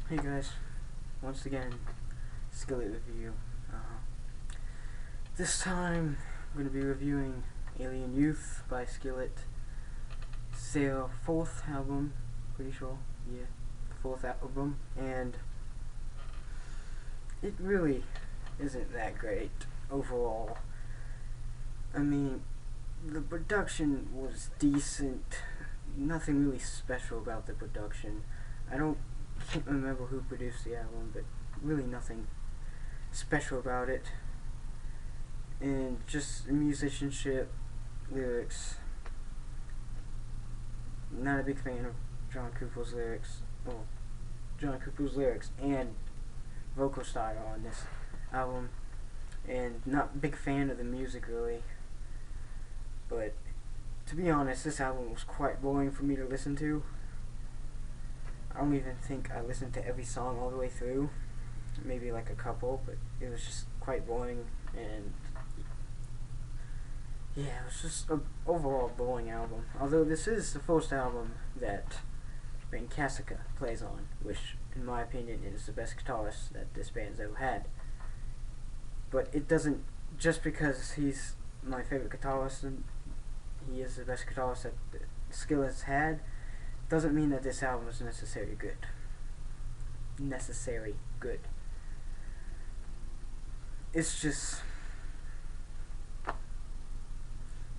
Hey guys, once again, Skillet review. This time, I'm going to be reviewing Alien Youth by Skillet. It's their fourth album, pretty sure, yeah, fourth album, and it really isn't that great overall. I mean, the production was decent, nothing really special about the production. Can't remember who produced the album, but really nothing special about it. And just musicianship, lyrics. Not a big fan of John Cooper's lyrics. Well, John Cooper's lyrics and vocal style on this album. And not a big fan of the music really. But to be honest, this album was quite boring for me to listen to. I don't even think I listened to every song all the way through. Maybe like a couple, but it was just quite boring, and yeah, it was just an overall boring album. Although this is the first album that Ben Kasica plays on, which in my opinion is the best guitarist that this band's ever had. But it doesn't, just because he's my favorite guitarist and he is the best guitarist that Skillet's had, doesn't mean that this album is necessarily good. It's just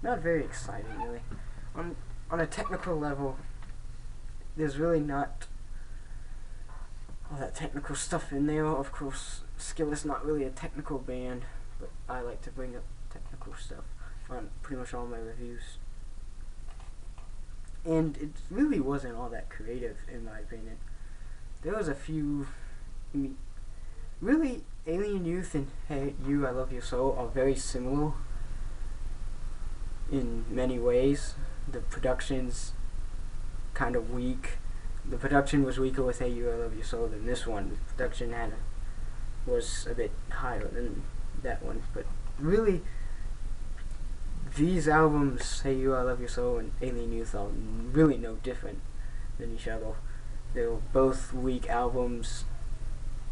not very exciting, really. On a technical level, there's really not all that technical stuff in there. Of course, Skillet's not really a technical band, but I like to bring up technical stuff on pretty much all my reviews. And it really wasn't all that creative, in my opinion. There was a few... really, Alien Youth and Hey You, I Love Your Soul are very similar in many ways. The production's kind of weak. The production was weaker with Hey You, I Love Your Soul than this one. The production was a bit higher than that one. But really, these albums, Hey You, I Love Your Soul and Alien Youth, are really no different than each other. They're both weak albums,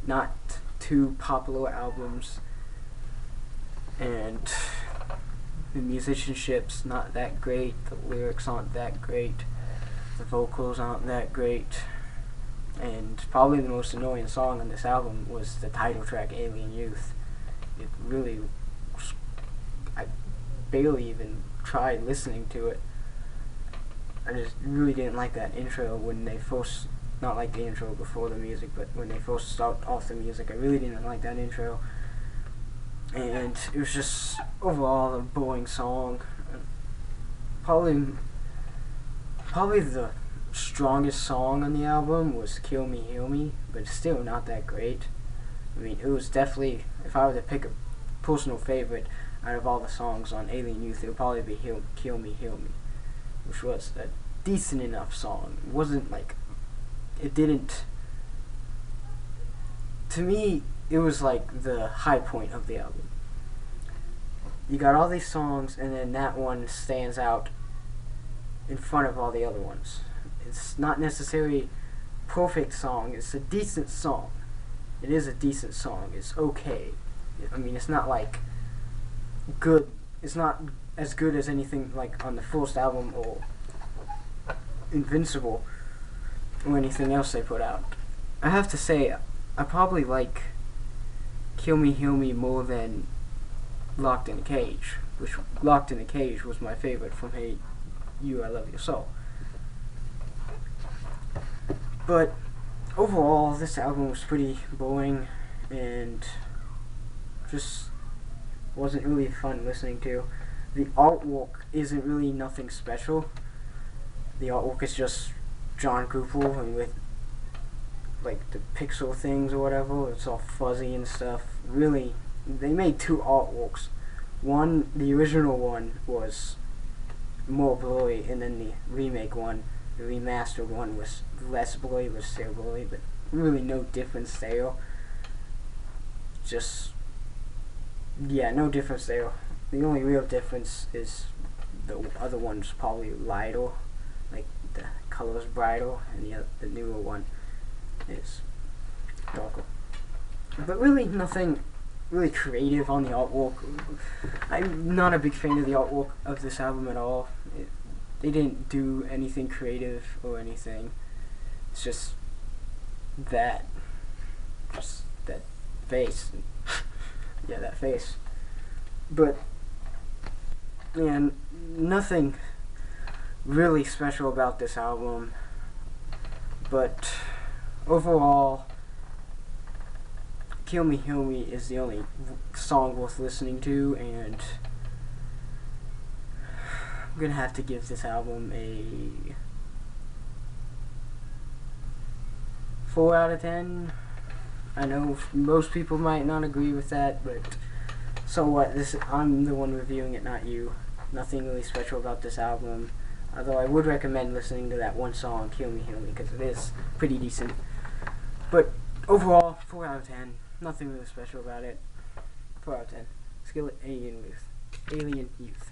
not too popular albums, and the musicianship's not that great, the lyrics aren't that great, the vocals aren't that great, and probably the most annoying song on this album was the title track, Alien Youth. It really was, I barely even tried listening to it. I just really didn't like that intro when they first, not like the intro before the music, but when they first start off the music, I really didn't like that intro. And it was just overall a boring song. Probably the strongest song on the album was Kill Me, Heal Me, but it's still not that great. I mean, it was definitely, if I were to pick a personal favorite out of all the songs on Alien Youth, it would probably be Kill Me, Heal Me, which was a decent enough song. It wasn't like, it didn't, to me, it was like the high point of the album. You got all these songs, and then that one stands out in front of all the other ones. It's not necessarily a perfect song, it's a decent song. It is a decent song, it's okay. I mean, it's not like good, it's not as good as anything like on the first album or Invincible or anything else they put out. I have to say, I probably like Kill Me, Heal Me more than Locked in a Cage, which Locked in a Cage was my favorite from Hey You, I Love Your Soul. But overall, this album was pretty boring and just wasn't really fun listening to. The artwork isn't really nothing special. The artwork is just John Cooper and with like the pixel things or whatever. It's all fuzzy and stuff. Really, they made two artworks. One, the original one, was more blurry, and then the remake one, the remastered one, was less blurry, was still blurry, but really no difference there. Just, yeah, no difference there. The only real difference is the other one's probably lighter, like the color's brighter, and the newer one is darker. But really nothing really creative on the artwork. I'm not a big fan of the artwork of this album at all. They didn't do anything creative or anything. It's just that face. Yeah, that face. But yeah, nothing really special about this album. But overall, Kill Me Heal Me is the only song worth listening to, and I'm gonna have to give this album a 4 out of 10. I know most people might not agree with that, but so what? I'm the one reviewing it, not you. Nothing really special about this album, although I would recommend listening to that one song, Kill Me Heal Me, because it is pretty decent. But overall, 4 out of 10. Nothing really special about it. 4 out of 10. Skillet-alien Youth. Alien Youth.